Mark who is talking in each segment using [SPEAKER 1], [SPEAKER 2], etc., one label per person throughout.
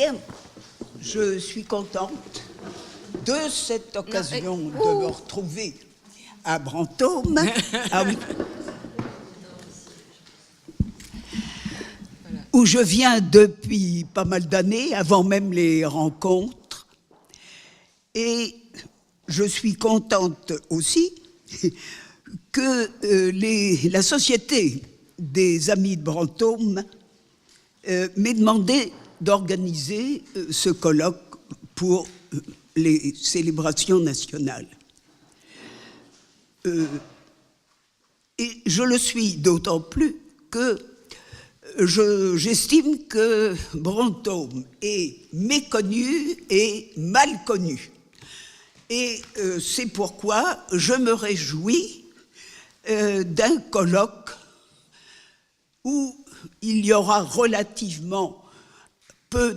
[SPEAKER 1] bien, je suis contente de cette occasion de me retrouver à Brantôme. Ah oui. Où je viens depuis pas mal d'années, avant même les rencontres. Et je suis contente aussi que la Société des Amis de Brantôme m'ait demandé d'organiser ce colloque pour les célébrations nationales. Et je le suis d'autant plus que j'estime que Brantôme est méconnu et mal connu. Et c'est pourquoi je me réjouis d'un colloque où il y aura relativement peu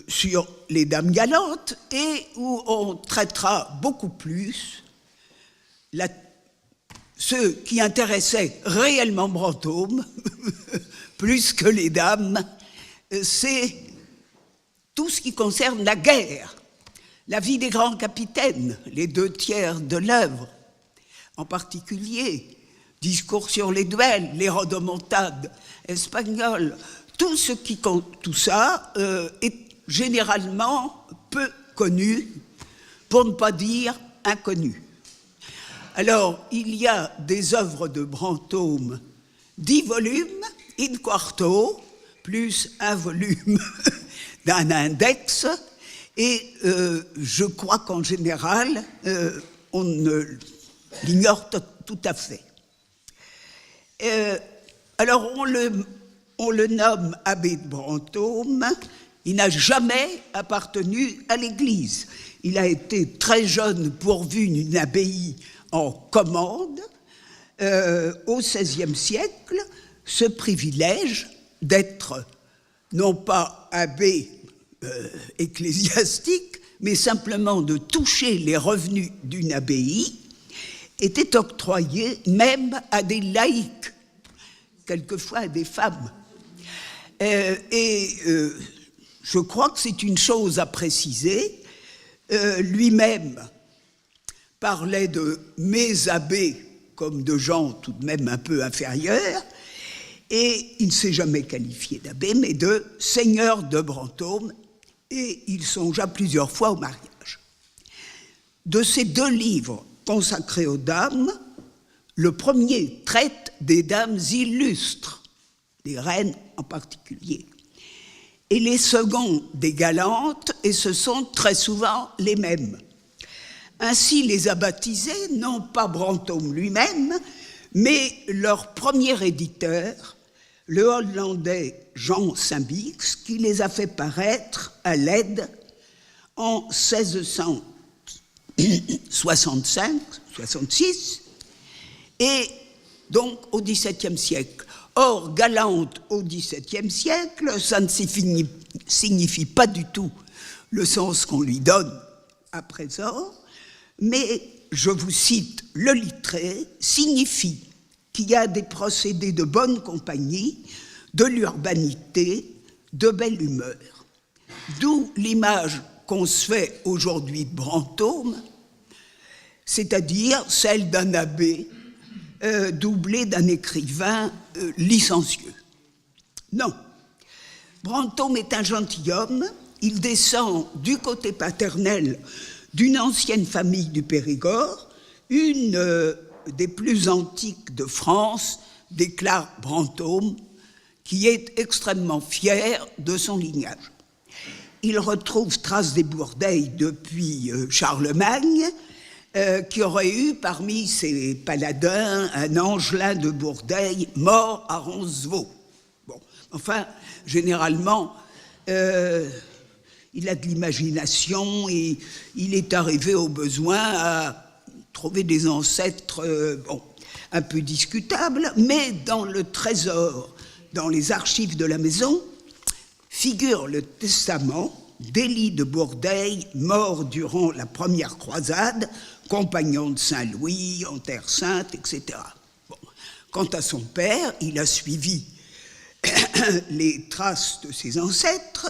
[SPEAKER 1] sur les dames galantes et où on traitera beaucoup plus ce qui intéressait réellement Brantôme, plus que les dames, c'est tout ce qui concerne la guerre, la vie des grands capitaines, les 2/3 de l'œuvre, en particulier discours sur les duels, les rodomontades espagnoles, tout ça est généralement peu connu, pour ne pas dire inconnu. Alors, il y a des œuvres de Brantôme, 10 volumes, in quarto, plus un volume d'un index, et je crois qu'en général, on l'ignore tout à fait. Alors, on le nomme abbé de Brantôme. Il n'a jamais appartenu à l'Église. Il a été très jeune pourvu d'une abbaye en commande. Au XVIe siècle, ce privilège d'être non pas abbé ecclésiastique, mais simplement de toucher les revenus d'une abbaye, était octroyé même à des laïcs, quelquefois à des femmes. Je crois que c'est une chose à préciser. Lui-même parlait de mes abbés comme de gens tout de même un peu inférieurs, et il ne s'est jamais qualifié d'abbé, mais de seigneur de Brantôme, et il songea plusieurs fois au mariage. De ces 2 livres consacrés aux dames, le premier traite des dames illustres, des reines en particulier, et les seconds des galantes, et ce sont très souvent les mêmes. Ainsi les a baptisés, non pas Brantôme lui-même, mais leur premier éditeur, le Hollandais Jean Saint-Bix, qui les a fait paraître à Leyde en 1665-66, et donc au XVIIe siècle. Or, galante au XVIIe siècle, ça ne signifie pas du tout le sens qu'on lui donne à présent, mais je vous cite, le littré signifie qu'il y a des procédés de bonne compagnie, de l'urbanité, de belle humeur. D'où l'image qu'on se fait aujourd'hui de Brantôme, c'est-à-dire celle d'un abbé doublé d'un écrivain licencieux. Non, Brantôme est un gentilhomme, il descend du côté paternel d'une ancienne famille du Périgord, une des plus antiques de France, déclare Brantôme, qui est extrêmement fier de son lignage. Il retrouve trace des Bourdeilles depuis Charlemagne, qui aurait eu parmi ses paladins un Angelin de Bourdeilles mort à Roncevaux. Bon, enfin, généralement, il a de l'imagination et il est arrivé au besoin à trouver des ancêtres un peu discutables, mais dans le trésor, dans les archives de la maison, figure le testament d'Élie de Bourdeilles, mort durant la première croisade, compagnon de Saint-Louis, en Terre Sainte, etc. Bon. Quant à son père, il a suivi les traces de ses ancêtres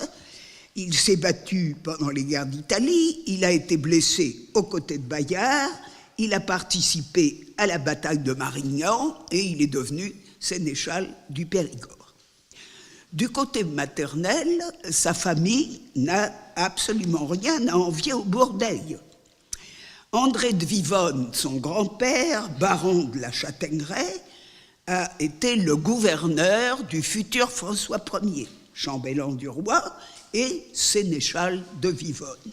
[SPEAKER 1] Il s'est battu pendant les guerres d'Italie, il a été blessé aux côtés de Bayard, il a participé à la bataille de Marignan et il est devenu sénéchal du Périgord. Du côté maternel, sa famille n'a absolument rien à envier au Bourdeil. André de Vivonne, son grand-père, baron de la Châtaigneraie, a été le gouverneur du futur François Ier, chambellan du roi et sénéchal de Vivonne.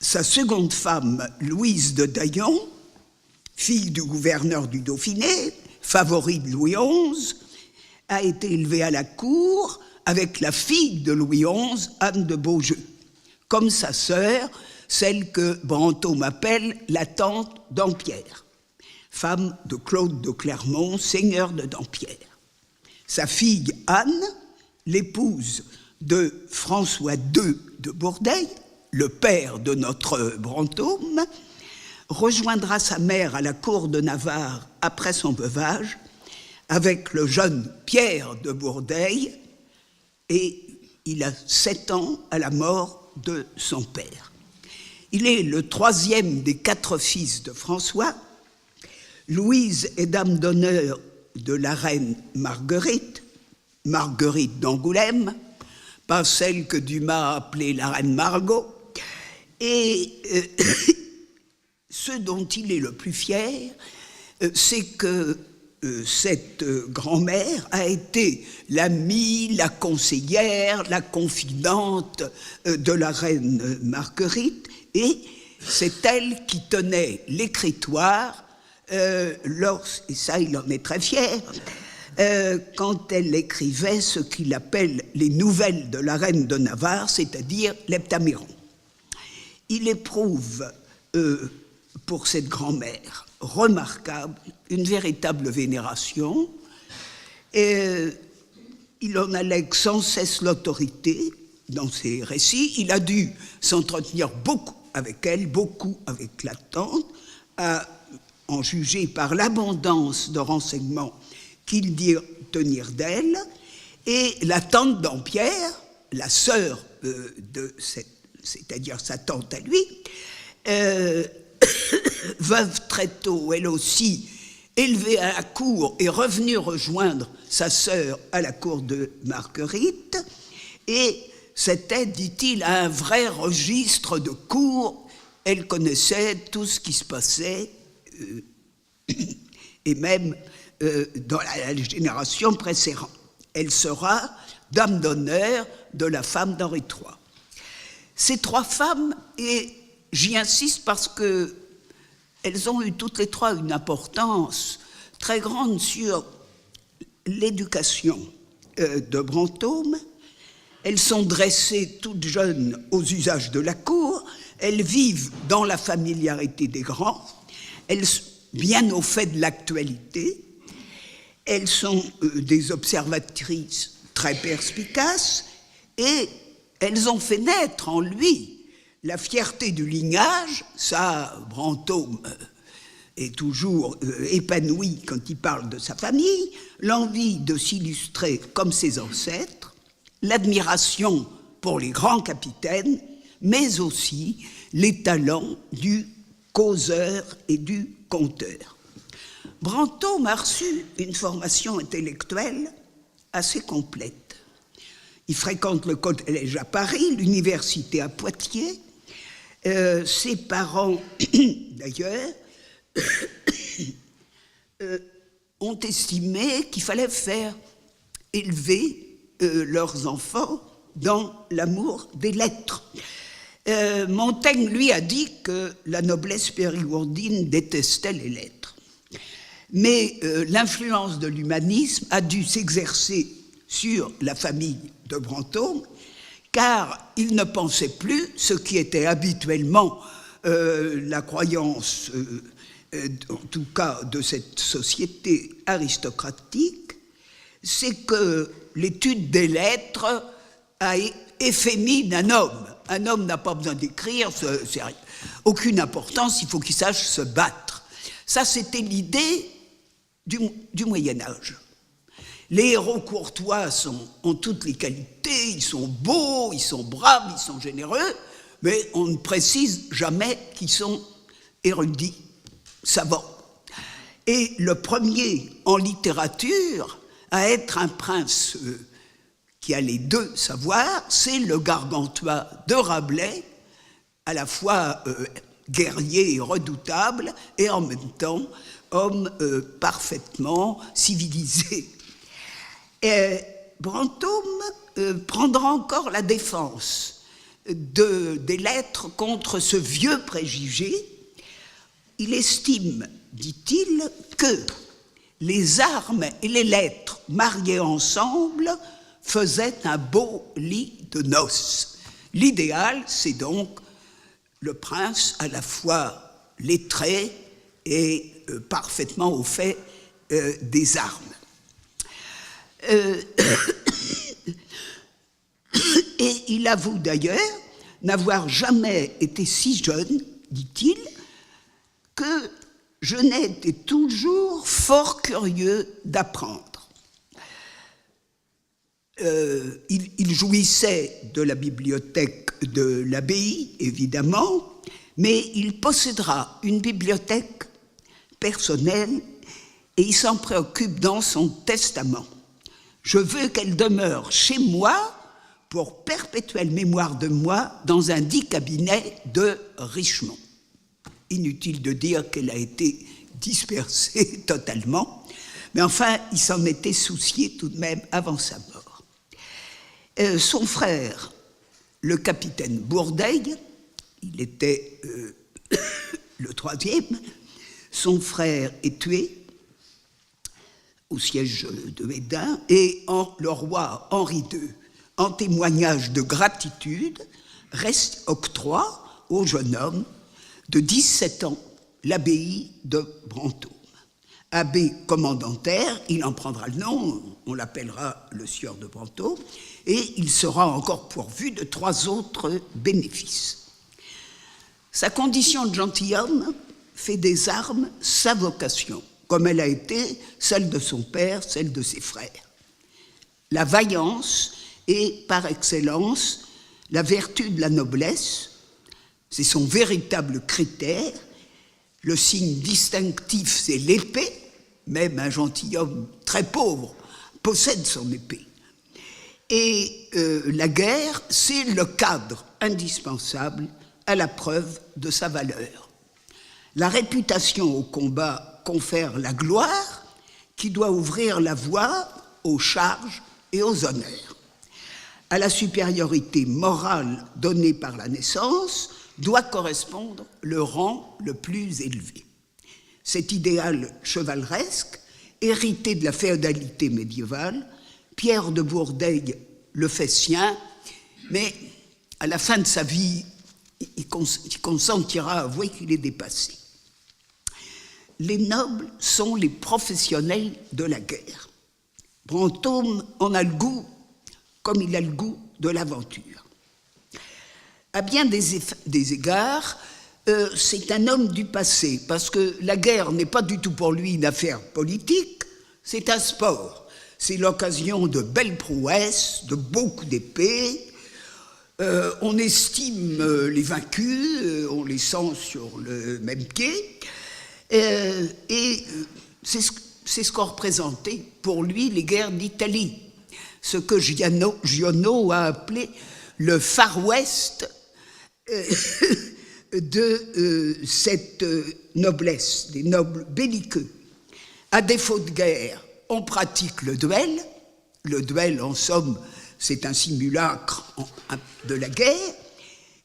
[SPEAKER 1] Sa seconde femme, Louise de Daillon, fille du gouverneur du Dauphiné, favorite de Louis XI, a été élevée à la cour avec la fille de Louis XI, Anne de Beaujeu, comme sa sœur, celle que Brantôme appelle la tante Dampierre, femme de Claude de Clermont, seigneur de Dampierre. Sa fille Anne, l'épouse de François II de Bourdeil, le père de notre Brantôme, rejoindra sa mère à la cour de Navarre après son veuvage avec le jeune Pierre de Bourdeil, et il a 7 ans à la mort de son père. Il est le 3e des 4 fils de François. Louise est dame d'honneur de la reine Marguerite, Marguerite d'Angoulême, pas celle que Dumas a appelée la reine Margot, et ce dont il est le plus fier, c'est que cette grand-mère a été l'amie, la conseillère, la confidente de la reine Marguerite, et c'est elle qui tenait l'écritoire, et ça il en est très fier, quand elle écrivait ce qu'il appelle les nouvelles de la reine de Navarre, c'est-à-dire l'Heptaméron. Il éprouve pour cette grand-mère remarquable une véritable vénération, et il en allègue sans cesse l'autorité dans ses récits. Il a dû s'entretenir beaucoup avec elle, beaucoup avec la tante, à en juger par l'abondance de renseignements qu'il dit tenir d'elle, et la tante Dampierre, la sœur de cette, c'est-à-dire sa tante à lui, veuve très tôt, elle aussi, élevée à la cour et revenue rejoindre sa sœur à la cour de Marguerite, et c'était, dit-il, un vrai registre de cour. Elle connaissait tout ce qui se passait, et même dans la génération précédente. Elle sera dame d'honneur de la femme d'Henri III. Ces 3 femmes, et j'y insiste parce qu'elles ont eu toutes les 3 une importance très grande sur l'éducation de Brantôme. Elles sont dressées toutes jeunes aux usages de la cour, elles vivent dans la familiarité des grands, elles sont bien au fait de l'actualité, elles sont des observatrices très perspicaces, et elles ont fait naître en lui la fierté du lignage. Ça, Brantôme est toujours épanoui quand il parle de sa famille, l'envie de s'illustrer comme ses ancêtres, l'admiration pour les grands capitaines, mais aussi les talents du causeur et du conteur. Brantôme a reçu une formation intellectuelle assez complète. Il fréquente le collège à Paris, l'université à Poitiers. Ses parents, d'ailleurs, ont estimé qu'il fallait faire élever leurs enfants dans l'amour des lettres. Montaigne, lui, a dit que la noblesse périgourdine détestait les lettres. Mais l'influence de l'humanisme a dû s'exercer sur la famille de Brantôme, car il ne pensait plus, ce qui était habituellement la croyance, en tout cas de cette société aristocratique, c'est que l'étude des lettres a effémine un homme. Un homme n'a pas besoin d'écrire, c'est aucune importance, il faut qu'il sache se battre. Ça, c'était l'idée du Moyen-Âge. Les héros courtois ont toutes les qualités, ils sont beaux, ils sont braves, ils sont généreux, mais on ne précise jamais qu'ils sont érudits, savants. Et le premier en littérature à être un prince qui a les deux savoirs, c'est le Gargantua de Rabelais, à la fois guerrier et redoutable, et en même temps homme parfaitement civilisé. Brantôme prendra encore la défense des lettres contre ce vieux préjugé. Il estime, dit-il, que les armes et les lettres mariées ensemble faisaient un beau lit de noces. L'idéal, c'est donc le prince à la fois lettré et parfaitement au fait des armes. Et il avoue d'ailleurs n'avoir jamais été si jeune, dit-il, que je n'étais toujours fort curieux d'apprendre. Il jouissait de la bibliothèque de l'abbaye, évidemment, mais il possédera une bibliothèque personnelle et il s'en préoccupe dans son testament. Je veux qu'elle demeure chez moi pour perpétuelle mémoire de moi dans un dit cabinet de Richemont. Inutile de dire qu'elle a été dispersée totalement, mais enfin, il s'en était soucié tout de même avant sa mort. Son frère, le capitaine Bourdeille, il était le troisième, son frère est tué au siège de Médin, et le roi Henri II, en témoignage de gratitude, octroie au jeune homme de 17 ans l'abbaye de Brantôme. Abbé commandantaire, il en prendra le nom, on l'appellera le sieur de Brantôme, et il sera encore pourvu de 3 autres bénéfices. Sa condition de gentilhomme fait des armes sa vocation, comme elle a été celle de son père, celle de ses frères. La vaillance est, par excellence, la vertu de la noblesse, c'est son véritable critère. Le signe distinctif, c'est l'épée. Même un gentilhomme très pauvre possède son épée. Et la guerre, c'est le cadre indispensable à la preuve de sa valeur. La réputation au combat confère la gloire qui doit ouvrir la voie aux charges et aux honneurs. À la supériorité morale donnée par la naissance doit correspondre le rang le plus élevé. Cet idéal chevaleresque, hérité de la féodalité médiévale, Pierre de Bourdeille le fait sien, mais à la fin de sa vie, il consentira à avouer qu'il est dépassé. Les nobles sont les professionnels de la guerre. Brantôme en a le goût, comme il a le goût de l'aventure. À bien des égards, c'est un homme du passé, parce que la guerre n'est pas du tout pour lui une affaire politique, c'est un sport. C'est l'occasion de belles prouesses, de beaux coups d'épée. On estime les vaincus, on les sent sur le même pied. Et c'est ce qu'ont représenté pour lui les guerres d'Italie, ce que Giono a appelé le Far West de cette noblesse, des nobles belliqueux. À défaut de guerre, on pratique le duel. Le duel, en somme, c'est un simulacre de la guerre.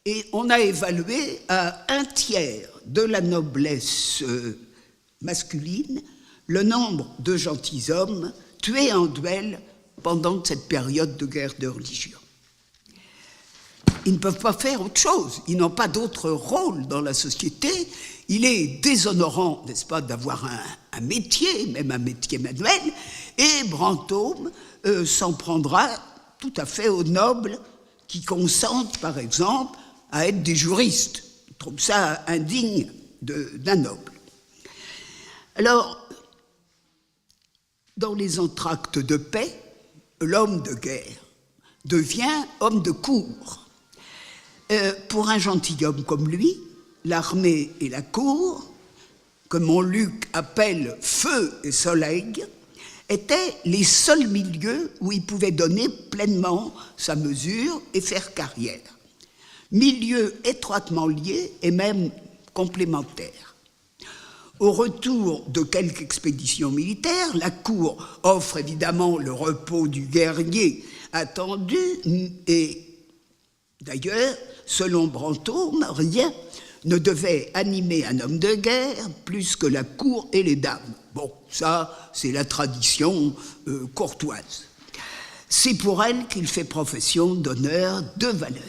[SPEAKER 1] Et on a évalué à 1/3 de la noblesse masculine le nombre de gentilshommes tués en duel pendant cette période de guerre de religion. Ils ne peuvent pas faire autre chose, ils n'ont pas d'autre rôle dans la société. Il est déshonorant, n'est-ce pas, d'avoir un métier, même un métier manuel, et Brantôme s'en prendra tout à fait aux nobles qui consentent, par exemple, à être des juristes. Il trouve ça indigne d'un noble. Alors, Dans les entr'actes de paix, l'homme de guerre devient homme de cour. Pour un gentilhomme comme lui, l'armée et la cour, que Montluc appelle feu et soleil, étaient les seuls milieux où il pouvait donner pleinement sa mesure et faire carrière. Milieux étroitement liés et même complémentaires. Au retour de quelques expéditions militaires, la cour offre évidemment le repos du guerrier attendu et d'ailleurs, selon Brantôme, rien ne devait animer un homme de guerre plus que la cour et les dames. Bon, ça, c'est la tradition courtoise. C'est pour elle qu'il fait profession d'honneur, de valeur.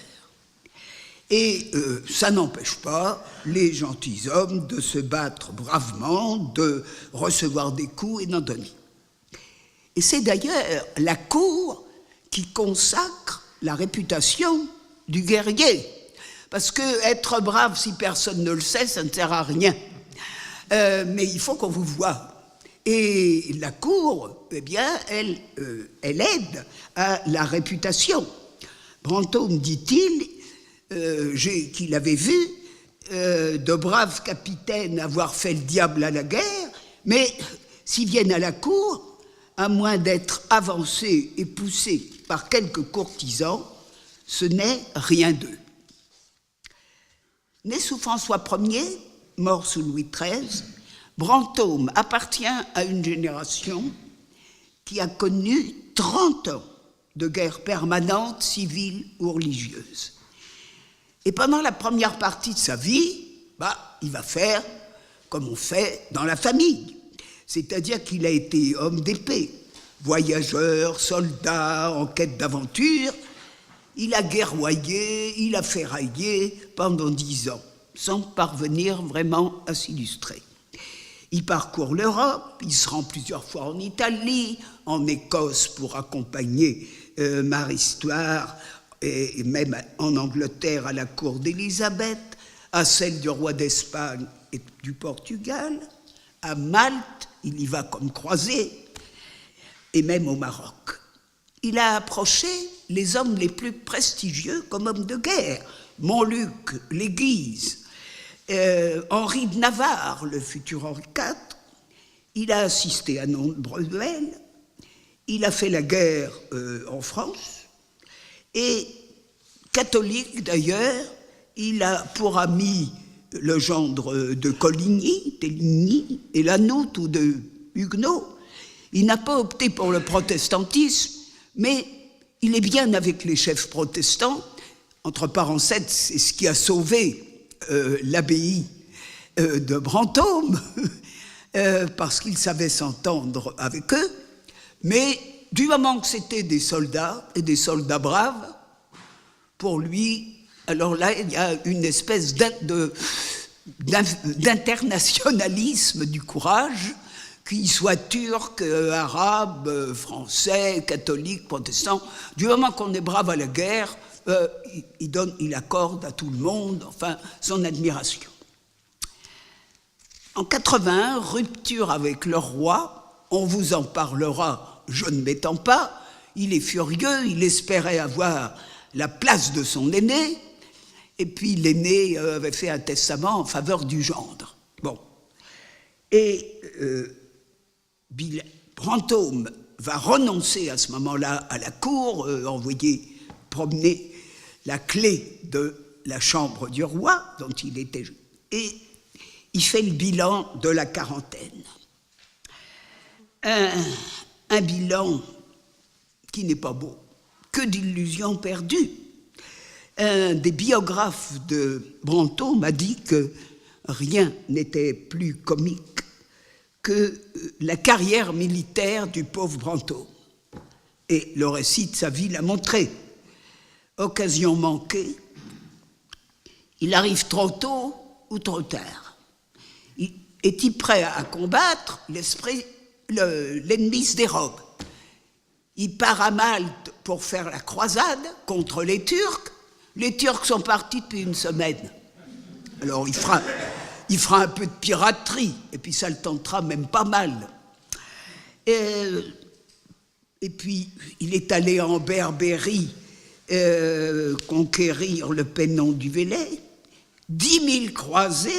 [SPEAKER 1] Et ça n'empêche pas les gentilshommes de se battre bravement, de recevoir des coups et d'en donner. Et c'est d'ailleurs la cour qui consacre la réputation du guerrier. Parce que être brave, si personne ne le sait, ça ne sert à rien. Mais il faut qu'on vous voie. Et la cour, eh bien, elle aide à la réputation. Brantôme, dit-il, qu'il avait vu de braves capitaines avoir fait le diable à la guerre, mais s'ils viennent à la cour, à moins d'être avancés et poussés par quelques courtisans, ce n'est rien d'eux. Né sous François Ier, mort sous Louis XIII, Brantôme appartient à une génération qui a connu 30 ans de guerre permanente, civile ou religieuse. Et pendant la première partie de sa vie, il va faire comme on fait dans la famille. C'est-à-dire qu'il a été homme d'épée, voyageur, soldat, en quête d'aventure. Il a guerroyé, il a ferraillé pendant 10 ans, sans parvenir vraiment à s'illustrer. Il parcourt l'Europe, il se rend plusieurs fois en Italie, en Écosse pour accompagner Marie-Histoire, et même en Angleterre à la cour d'Élisabeth, à celle du roi d'Espagne et du Portugal, à Malte, il y va comme croisé, et même au Maroc. Il a approché les hommes les plus prestigieux comme hommes de guerre, Montluc, l'Église, Henri de Navarre, le futur Henri IV. Il a assisté à nombreuses duels, il a fait la guerre en France, et catholique d'ailleurs, il a pour ami le gendre de Coligny, Téligny, et Lanoute ou de Huguenot. Il n'a pas opté pour le protestantisme, mais il est bien avec les chefs protestants. Entre parenthèses, c'est ce qui a sauvé l'abbaye de Brantôme, parce qu'il savait s'entendre avec eux. Mais du moment que c'était des soldats, et des soldats braves, pour lui, alors là, il y a une espèce d'internationalisme du courage, qu'il soit turc, arabe, français, catholique, protestant. Du moment qu'on est brave à la guerre, il accorde à tout le monde, enfin, son admiration. En 81, rupture avec le roi, on vous en parlera, je ne m'étends pas, il est furieux, il espérait avoir la place de son aîné, et puis l'aîné avait fait un testament en faveur du gendre. Bon. Et Brantôme va renoncer à ce moment-là à la cour, envoyer promener la clé de la chambre du roi, dont il était... Et il fait le bilan de la quarantaine. Un bilan qui n'est pas beau, que d'illusions perdues. Un des biographes de Brantôme m'a dit que rien n'était plus comique que la carrière militaire du pauvre Brantôme. Et le récit de sa vie l'a montré. Occasion manquée, il arrive trop tôt ou trop tard. Est-il prêt à combattre l'ennemi se dérobe. Il part à Malte pour faire la croisade contre les Turcs. Les Turcs sont partis depuis une semaine. Alors il fera un peu de piraterie, et puis ça le tentera même pas mal. Et puis, il est allé en Berbérie conquérir le Pennon du Velay. 10 000 croisés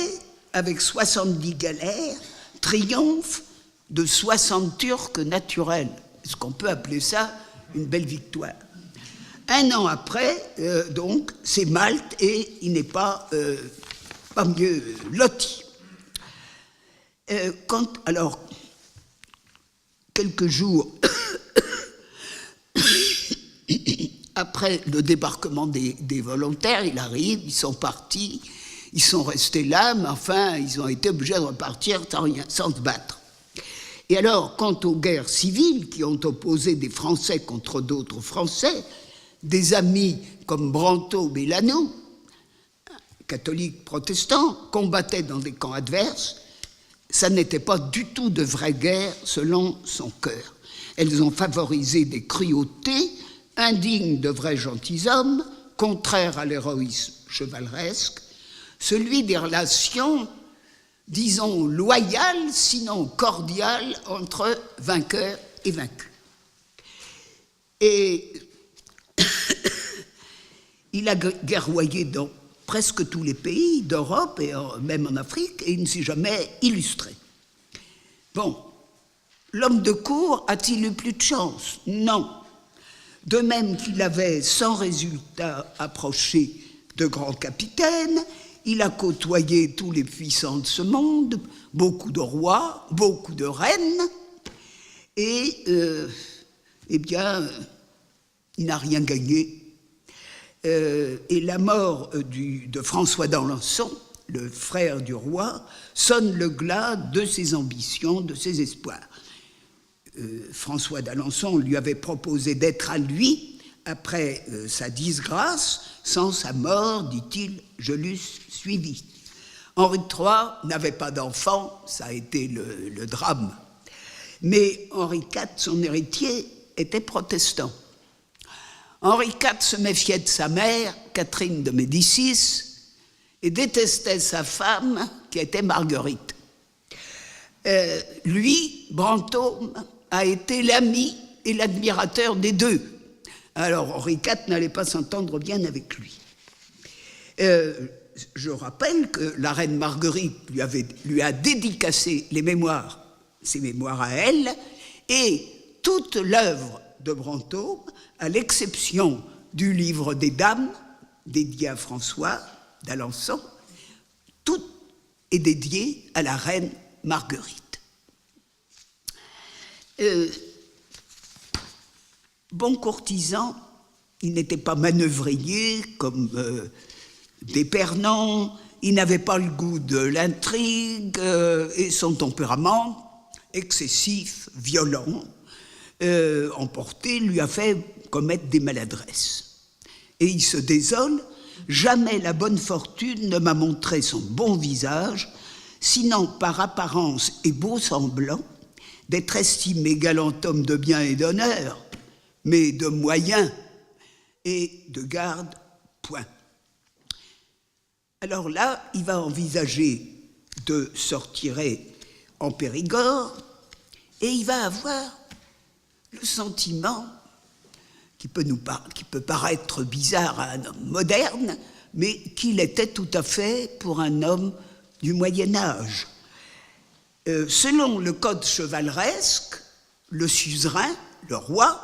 [SPEAKER 1] avec 70 galères, triomphe de 60 Turcs naturels. Est-ce qu'on peut appeler ça une belle victoire? Un an après, donc, c'est Malte et il n'est pas mieux loti. Alors, quelques jours après le débarquement des volontaires, il arrive, ils sont partis, ils sont restés là, mais enfin, ils ont été obligés de repartir sans se battre. Et alors, quant aux guerres civiles qui ont opposé des Français contre d'autres Français, des amis comme Brantôme et Lannoy, catholiques protestants, combattaient dans des camps adverses. Ça n'était pas du tout de vraies guerres selon son cœur. Elles ont favorisé des cruautés indignes de vrais gentilshommes, contraires à l'héroïsme chevaleresque, celui des relations, disons, loyales, sinon cordiales, entre vainqueurs et vaincus. Et il a guerroyé dans presque tous les pays d'Europe et même en Afrique, et il ne s'est jamais illustré. Bon, l'homme de cour a-t-il eu plus de chance? Non. De même qu'il avait sans résultat approché de grands capitaines, il a côtoyé tous les puissants de ce monde, beaucoup de rois, beaucoup de reines, et eh bien, il n'a rien gagné. Et la mort de François d'Alençon, le frère du roi, sonne le glas de ses ambitions, de ses espoirs. François d'Alençon lui avait proposé d'être à lui après sa disgrâce. Sans sa mort, dit-il, je l'eusse suivi. Henri III n'avait pas d'enfant, ça a été le drame. Mais Henri IV, son héritier, était protestant. Henri IV se méfiait de sa mère, Catherine de Médicis, et détestait sa femme, qui était Marguerite. Lui, Brantôme, a été l'ami et l'admirateur des deux. Alors Henri IV n'allait pas s'entendre bien avec lui. Je rappelle que la reine Marguerite lui a dédicacé ses mémoires à elle, et toute l'œuvre de Brantôme, à l'exception du livre des Dames, dédié à François d'Alençon, tout est dédié à la reine Marguerite. Bon courtisan, il n'était pas manœuvrier comme D'Épernon, il n'avait pas le goût de l'intrigue et son tempérament excessif, violent, emporté, lui a fait commettre des maladresses. Et il se désole, jamais la bonne fortune ne m'a montré son bon visage, sinon par apparence et beau semblant, d'être estimé galant homme de bien et d'honneur, mais de moyens et de garde, point. Alors là, il va envisager de se retirer en Périgord et il va avoir le sentiment qui peut paraître bizarre à un homme moderne, mais qu'il était tout à fait pour un homme du Moyen-Âge. Selon le code chevaleresque, le suzerain, le roi,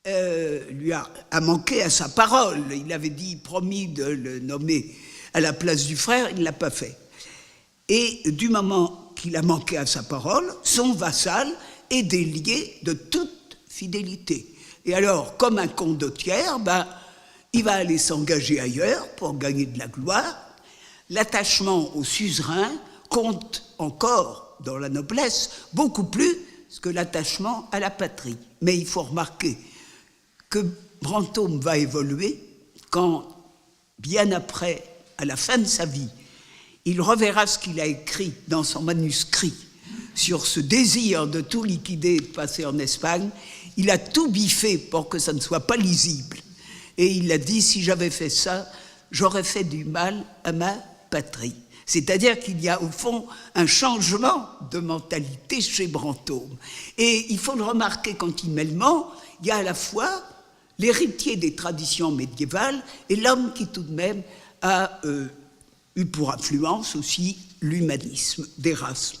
[SPEAKER 1] lui a manqué à sa parole. Il avait promis de le nommer à la place du frère, il ne l'a pas fait. Et du moment qu'il a manqué à sa parole, son vassal est délié de toute fidélité. Et alors, comme un condottière, il va aller s'engager ailleurs pour gagner de la gloire. L'attachement au suzerain compte encore dans la noblesse beaucoup plus que l'attachement à la patrie. Mais il faut remarquer que Brantôme va évoluer quand, bien après, à la fin de sa vie, il reverra ce qu'il a écrit dans son manuscrit sur ce désir de tout liquider et de passer en Espagne. Il a tout biffé pour que ça ne soit pas lisible. Et il a dit, si j'avais fait ça, j'aurais fait du mal à ma patrie. C'est-à-dire qu'il y a au fond un changement de mentalité chez Brantôme. Et il faut le remarquer continuellement, il y a à la fois l'héritier des traditions médiévales et l'homme qui tout de même a eu pour influence aussi l'humanisme d'Erasme.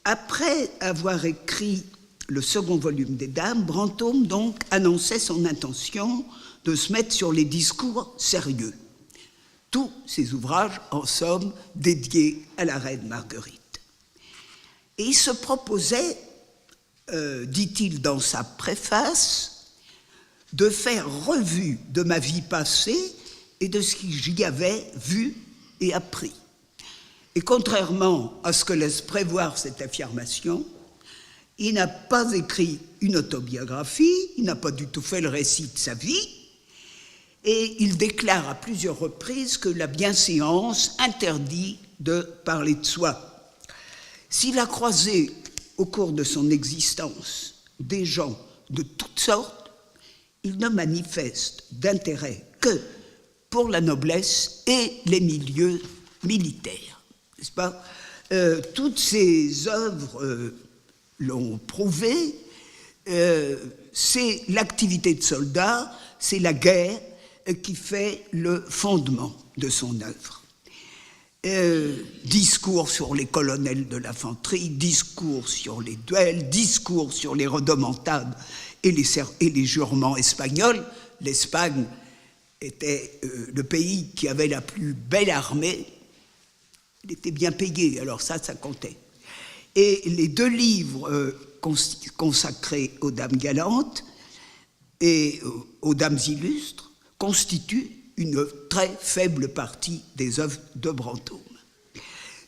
[SPEAKER 1] Après avoir écrit le second volume des Dames, Brantôme donc annonçait son intention de se mettre sur les discours sérieux. Tous ses ouvrages, en somme, dédiés à la reine Marguerite. Et il se proposait, dit-il dans sa préface, de faire revue de ma vie passée et de ce que j'y avais vu et appris. Et contrairement à ce que laisse prévoir cette affirmation, il n'a pas écrit une autobiographie, il n'a pas du tout fait le récit de sa vie, et il déclare à plusieurs reprises que la bienséance interdit de parler de soi. S'il a croisé au cours de son existence des gens de toutes sortes, il ne manifeste d'intérêt que pour la noblesse et les milieux militaires. N'est-ce pas ? Toutes ces œuvres l'ont prouvé, c'est l'activité de soldat, c'est la guerre qui fait le fondement de son œuvre. Discours sur les colonels de l'infanterie, discours sur les duels, discours sur les rodomontades et les jurements espagnols. L'Espagne était le pays qui avait la plus belle armée. Il était bien payé, alors ça comptait. Et les deux livres consacrés aux dames galantes et aux dames illustres constituent une très faible partie des œuvres de Brantôme.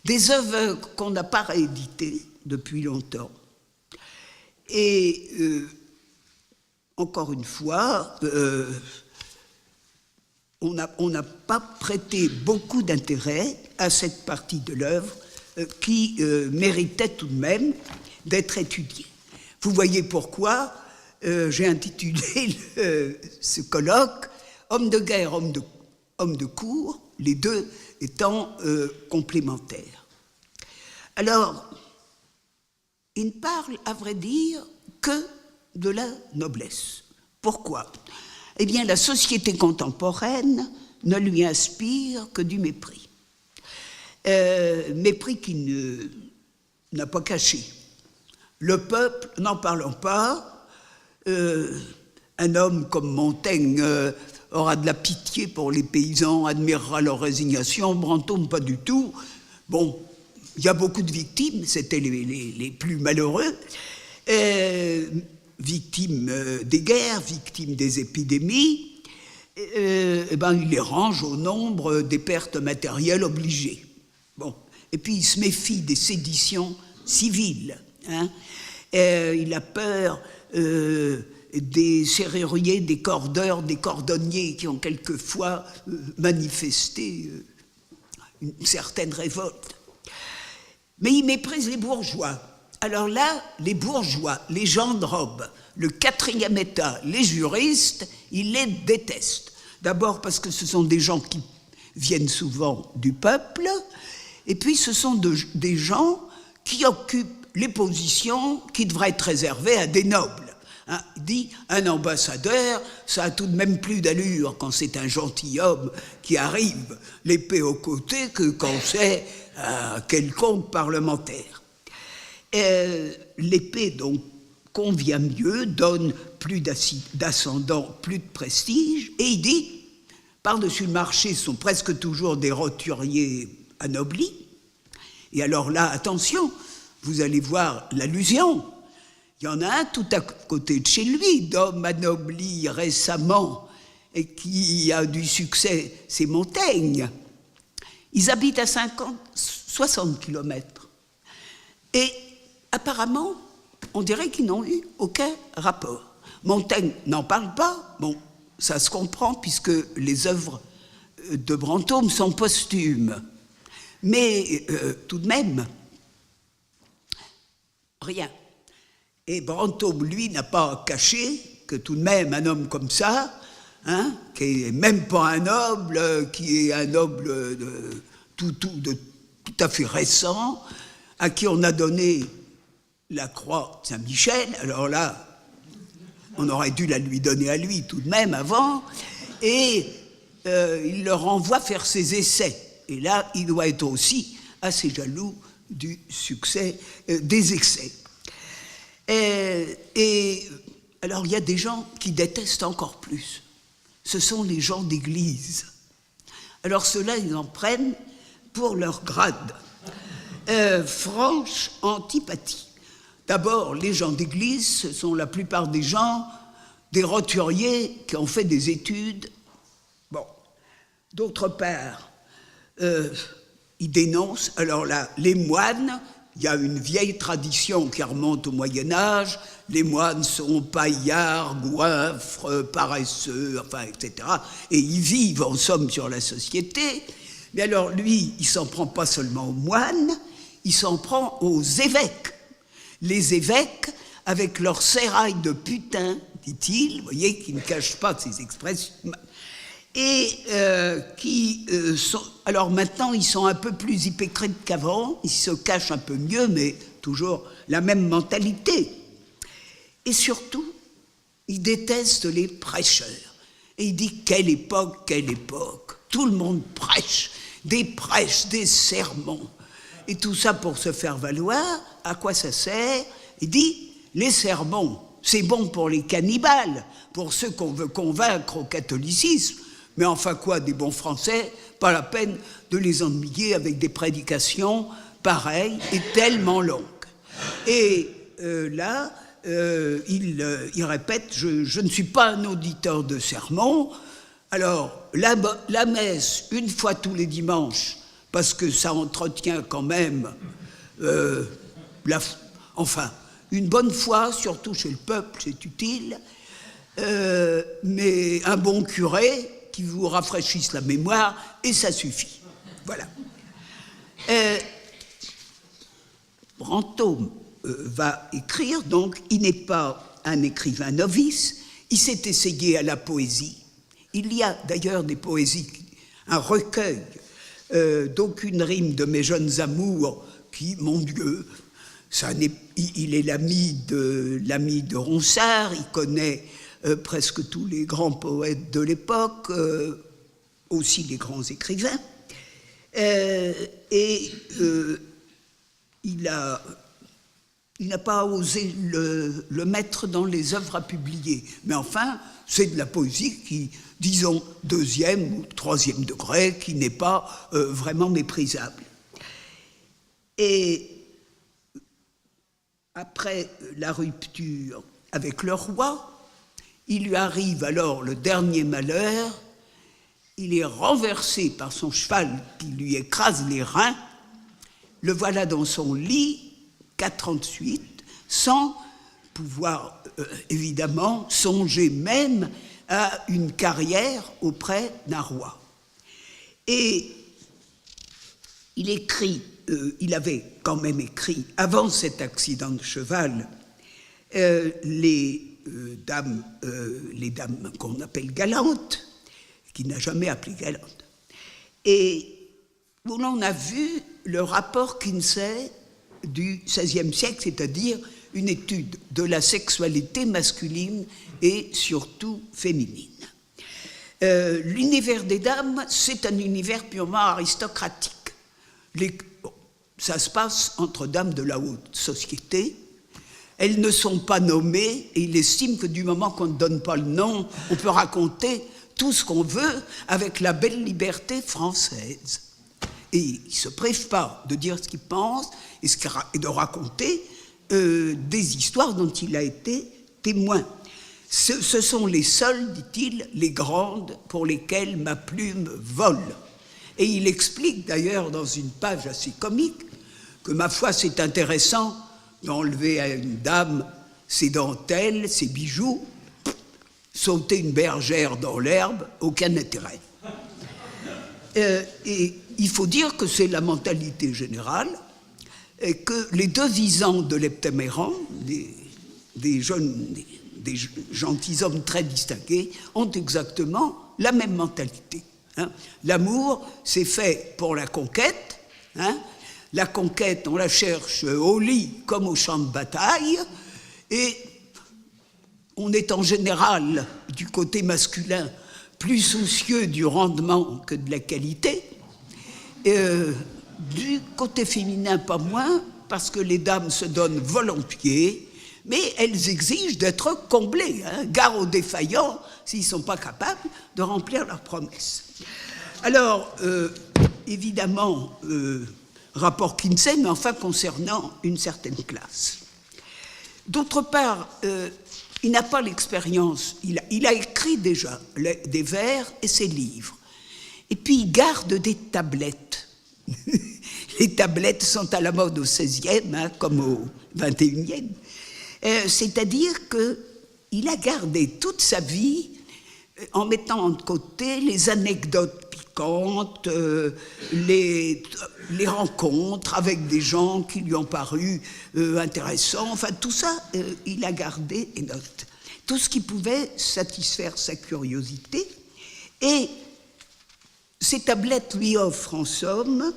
[SPEAKER 1] Des œuvres qu'on n'a pas rééditées depuis longtemps. Et encore une fois, on n'a pas prêté beaucoup d'intérêt à cette partie de l'œuvre qui méritait tout de même d'être étudiée. Vous voyez pourquoi j'ai intitulé ce colloque « Homme de guerre, homme de cour », les deux étant complémentaires. Alors, il ne parle, à vrai dire, que de la noblesse. Pourquoi ? Eh bien, la société contemporaine ne lui inspire que du mépris. Mépris qu'il n'a pas caché. Le peuple, n'en parlons pas, un homme comme Montaigne aura de la pitié pour les paysans, admirera leur résignation, Brantôme pas du tout. Bon, il y a beaucoup de victimes, c'était les plus malheureux, victimes des guerres, victimes des épidémies, il les range au nombre des pertes matérielles obligées. Bon. Et puis il se méfie des séditions civiles. Hein. Il a peur des serruriers, des cordeurs, des cordonniers qui ont quelquefois manifesté une certaine révolte. Mais il méprise les bourgeois. Alors là, les bourgeois, les gens de robe, le quatrième État, les juristes, il les déteste. D'abord parce que ce sont des gens qui viennent souvent du peuple, et puis ce sont des gens qui occupent les positions qui devraient être réservées à des nobles. Hein, il dit, un ambassadeur, ça a tout de même plus d'allure quand c'est un gentilhomme qui arrive, l'épée au côté, que quand c'est un quelconque parlementaire. L'épée, donc, convient mieux, donne plus d'ascendant, plus de prestige, et il dit, par-dessus le marché, ce sont presque toujours des roturiers anoblis, et alors là, attention, vous allez voir l'allusion. Il y en a un tout à côté de chez lui, d'homme anobli récemment et qui a du succès, c'est Montaigne. Ils habitent à 60 kilomètres. Et apparemment, on dirait qu'ils n'ont eu aucun rapport. Montaigne n'en parle pas. Bon, ça se comprend puisque les œuvres de Brantôme sont posthumes. Mais tout de même, rien. Et Brantôme, lui, n'a pas caché que tout de même un homme comme ça, hein, qui n'est même pas un noble, qui est un noble tout à fait récent, à qui on a donné la croix Saint-Michel. Alors là, on aurait dû la lui donner à lui tout de même avant, et il le renvoie faire ses essais. Et là, il doit être aussi assez jaloux du succès des essais. Et alors, il y a des gens qui détestent encore plus. Ce sont les gens d'église. Alors, ceux-là, ils en prennent pour leur grade. Franche antipathie. D'abord, les gens d'église, ce sont la plupart des gens, des roturiers qui ont fait des études. Bon. D'autre part, ils dénoncent. Alors là, les moines, il y a une vieille tradition qui remonte au Moyen-Âge. Les moines sont paillards, goinfres, paresseux, enfin, etc. Et ils vivent, en somme, sur la société. Mais alors, lui, il s'en prend pas seulement aux moines, il s'en prend aux évêques. Les évêques, avec leur sérail de putain, dit-il, vous voyez, qui ne cache pas ses expressions, et qui sont... Alors maintenant, ils sont un peu plus hypocrites qu'avant, ils se cachent un peu mieux, mais toujours la même mentalité. Et surtout, ils détestent les prêcheurs. Et il dit, quelle époque, tout le monde prêche, des sermons. Et tout ça pour se faire valoir, à quoi ça sert? Il dit, les sermons, c'est bon pour les cannibales, pour ceux qu'on veut convaincre au catholicisme, mais enfin quoi, des bons Français, pas la peine de les ennuyer avec des prédications pareilles et tellement longues. Et là, il répète, je ne suis pas un auditeur de sermons, alors la messe, une fois tous les dimanches, parce que ça entretient quand même, une bonne foi, surtout chez le peuple, c'est utile, mais un bon curé qui vous rafraîchisse la mémoire, et ça suffit. Voilà. Brantôme va écrire, donc il n'est pas un écrivain novice, il s'est essayé à la poésie. Il y a d'ailleurs des poésies, un recueil, d'aucune rime de mes jeunes amours, qui, mon Dieu, il est l'ami de Ronsard, il connaît presque tous les grands poètes de l'époque, aussi les grands écrivains, et il n'a pas osé le mettre dans les œuvres à publier. Mais enfin, c'est de la poésie qui, disons, 2e ou 3e degré, qui n'est pas vraiment méprisable. Et après la rupture avec le roi, il lui arrive alors le dernier malheur, il est renversé par son cheval qui lui écrase les reins, le voilà dans son lit, 4,38, sans pouvoir évidemment songer même à une carrière auprès d'un roi. Et il écrit, il avait quand même écrit, avant cet accident de cheval, les dames qu'on appelle galantes, qui n'a jamais appelé galante. Et où l'on a vu le rapport Kinsey du XVIe siècle, c'est-à-dire une étude de la sexualité masculine et surtout féminine. L'univers des dames, c'est un univers purement aristocratique. Ça se passe entre dames de la haute société. Elles ne sont pas nommées et il estime que du moment qu'on ne donne pas le nom, on peut raconter tout ce qu'on veut avec la belle liberté française. Et il ne se prive pas de dire ce qu'il pense et de raconter des histoires dont il a été témoin. Ce sont les seules, dit-il, les grandes pour lesquelles ma plume vole. Et il explique d'ailleurs dans une page assez comique que, ma foi, c'est intéressant d'enlever à une dame ses dentelles, ses bijoux, sauter une bergère dans l'herbe, aucun intérêt. Et il faut dire que c'est la mentalité générale, et que les devisants de l'Heptaméron, des des gentilshommes très distingués, ont exactement la même mentalité. Hein. L'amour, c'est fait pour la conquête. Hein. La conquête, on la cherche au lit comme au champ de bataille, et on est en général, du côté masculin, plus soucieux du rendement que de la qualité. Du côté féminin, pas moins, parce que les dames se donnent volontiers, mais elles exigent d'être comblées. Hein. Gare aux défaillants s'ils ne sont pas capables de remplir leurs promesses. Alors, évidemment, rapport Kinsey, mais enfin concernant une certaine classe. D'autre part, il n'a pas l'expérience, il a écrit déjà des vers et ses livres. Et puis il garde des tablettes. Les tablettes sont à la mode au XVIe, hein, comme au XXIe. C'est-à-dire qu'il a gardé toute sa vie en mettant de côté les anecdotes piquantes, les rencontres avec des gens qui lui ont paru intéressants. Enfin, tout ça, il a gardé et note. Tout ce qui pouvait satisfaire sa curiosité. Et ces tablettes lui offrent en somme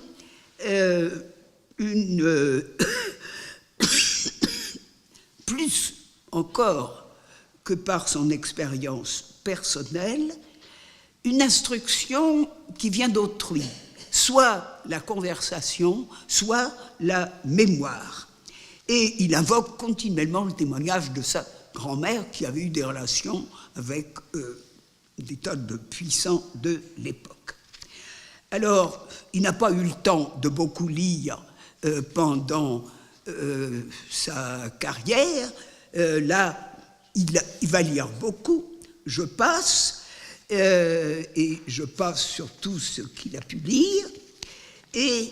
[SPEAKER 1] plus encore que par son expérience personnelle, une instruction qui vient d'autrui, soit la conversation, soit la mémoire. Et il invoque continuellement le témoignage de sa grand-mère qui avait eu des relations avec des tas de puissants de l'époque. Alors, il n'a pas eu le temps de beaucoup lire pendant sa carrière. Là, il va lire beaucoup. Je passe, et je passe sur tout ce qu'il a pu lire, et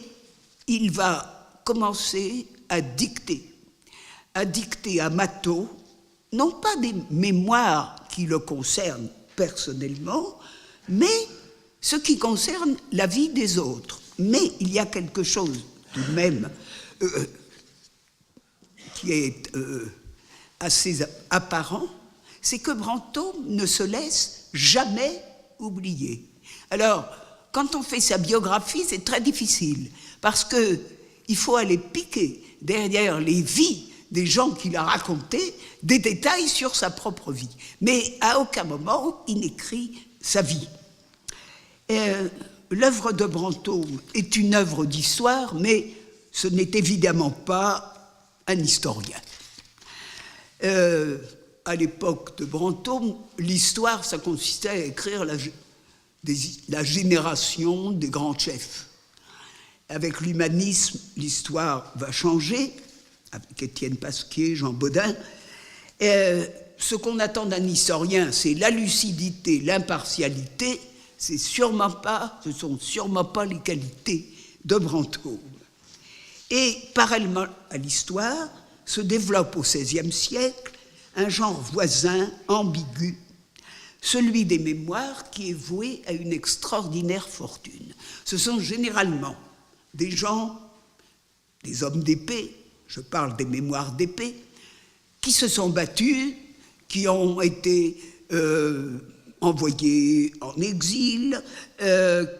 [SPEAKER 1] il va commencer à dicter à Mathot, non pas des mémoires qui le concernent personnellement, mais ce qui concerne la vie des autres. Mais il y a quelque chose tout de même qui est assez apparent, c'est que Brantôme ne se laisse jamais oublier. Alors, quand on fait sa biographie, c'est très difficile, parce qu'il faut aller piquer derrière les vies des gens qu'il a racontés des détails sur sa propre vie. Mais à aucun moment, il n'écrit sa vie. L'œuvre de Brantôme est une œuvre d'histoire, mais ce n'est évidemment pas un historien. À l'époque de Brantôme, l'histoire, ça consistait à écrire la génération des grands chefs. Avec l'humanisme, l'histoire va changer, avec Étienne Pasquier, Jean Bodin. Ce qu'on attend d'un historien, c'est la lucidité, l'impartialité. Ce ne sont sûrement pas les qualités de Brantôme. Et parallèlement à l'histoire, se développe au XVIe siècle un genre voisin, ambigu, celui des mémoires qui est voué à une extraordinaire fortune. Ce sont généralement des gens, des hommes d'épée, je parle des mémoires d'épée, qui se sont battus, qui ont été envoyés en exil,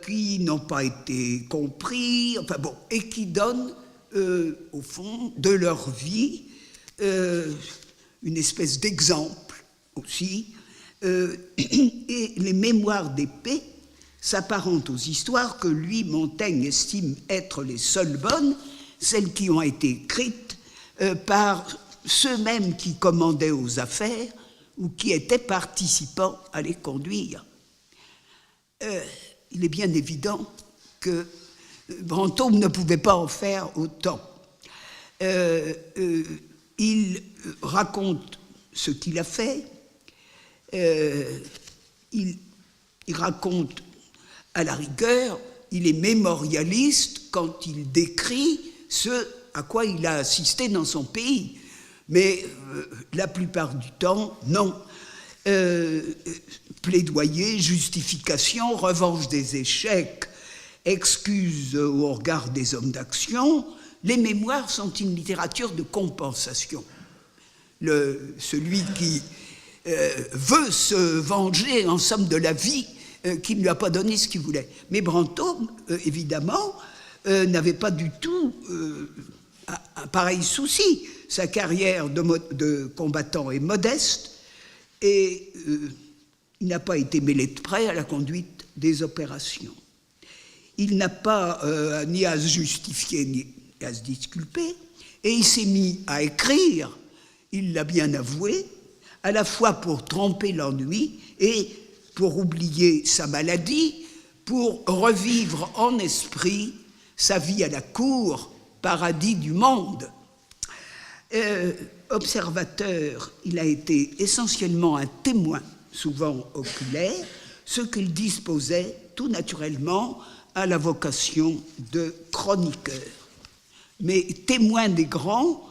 [SPEAKER 1] qui n'ont pas été compris, enfin bon, et qui donnent, au fond, de leur vie, une espèce d'exemple aussi, et les mémoires d'épée s'apparentent aux histoires que lui, Montaigne, estime être les seules bonnes, celles qui ont été écrites par ceux-mêmes qui commandaient aux affaires ou qui étaient participants à les conduire. Il est bien évident que Brantôme ne pouvait pas en faire autant. Il raconte ce qu'il a fait, il raconte à la rigueur, il est mémorialiste quand il décrit ce à quoi il a assisté dans son pays. Mais la plupart du temps, non. Plaidoyer, justification, revanche des échecs, excuse au regard des hommes d'action, les mémoires sont une littérature de compensation. Celui qui veut se venger en somme de la vie qui ne lui a pas donné ce qu'il voulait. Mais Brantôme, évidemment, n'avait pas du tout un pareil souci. Sa carrière de combattant est modeste et il n'a pas été mêlé de près à la conduite des opérations. Il n'a pas ni à se justifier ni à se disculper, et il s'est mis à écrire, il l'a bien avoué, à la fois pour tromper l'ennui et pour oublier sa maladie, pour revivre en esprit sa vie à la cour, paradis du monde. Observateur, il a été essentiellement un témoin, souvent oculaire, ce qu'il disposait tout naturellement à la vocation de chroniqueur. Mais témoin des grands,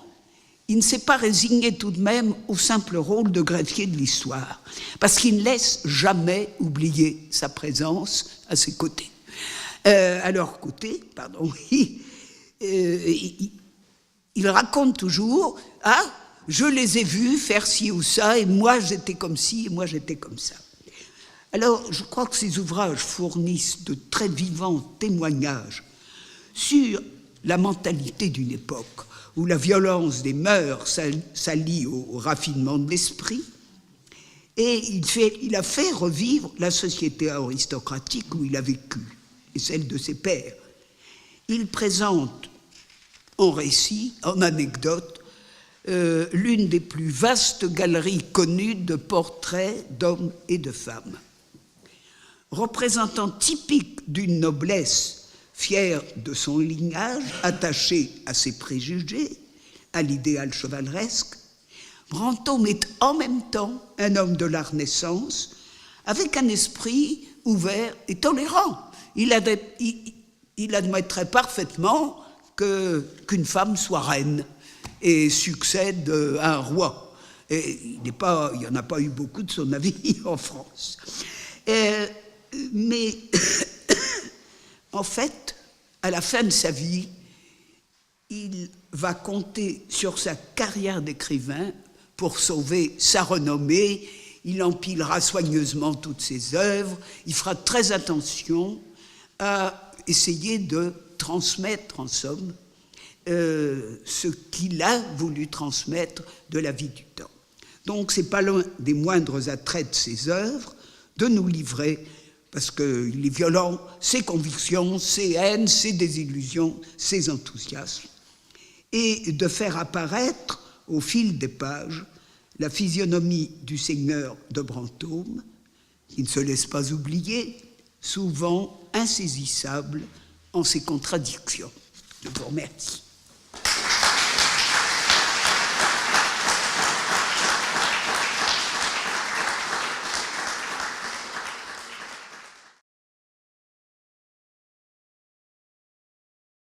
[SPEAKER 1] il ne s'est pas résigné tout de même au simple rôle de greffier de l'histoire, parce qu'il ne laisse jamais oublier sa présence à ses côtés. À leur côté, pardon, il raconte toujours « Ah, je les ai vus faire ci ou ça, et moi j'étais comme ci, et moi j'étais comme ça ». Alors, je crois que ces ouvrages fournissent de très vivants témoignages sur la mentalité d'une époque où la violence des mœurs s'allie au raffinement de l'esprit, et il a fait revivre la société aristocratique où il a vécu, et celle de ses pairs. Il présente en récit, en anecdote, l'une des plus vastes galeries connues de portraits d'hommes et de femmes. Représentant typique d'une noblesse fière de son lignage, attaché à ses préjugés, à l'idéal chevaleresque, Brantôme est en même temps un homme de la Renaissance, avec un esprit ouvert et tolérant. Il admettrait parfaitement qu'une femme soit reine et succède à un roi. Et il n'y en a pas eu beaucoup de son avis en France. Mais en fait, à la fin de sa vie, il va compter sur sa carrière d'écrivain pour sauver sa renommée. Il empilera soigneusement toutes ses œuvres. Il fera très attention à essayer de transmettre, en somme, ce qu'il a voulu transmettre de la vie du temps. Donc, ce n'est pas l'un des moindres attraits de ses œuvres de nous livrer, parce qu'il est violent, ses convictions, ses haines, ses désillusions, ses enthousiasmes, et de faire apparaître au fil des pages la physionomie du seigneur de Brantôme, qui ne se laisse pas oublier, souvent insaisissable en ses contradictions. Je vous remercie.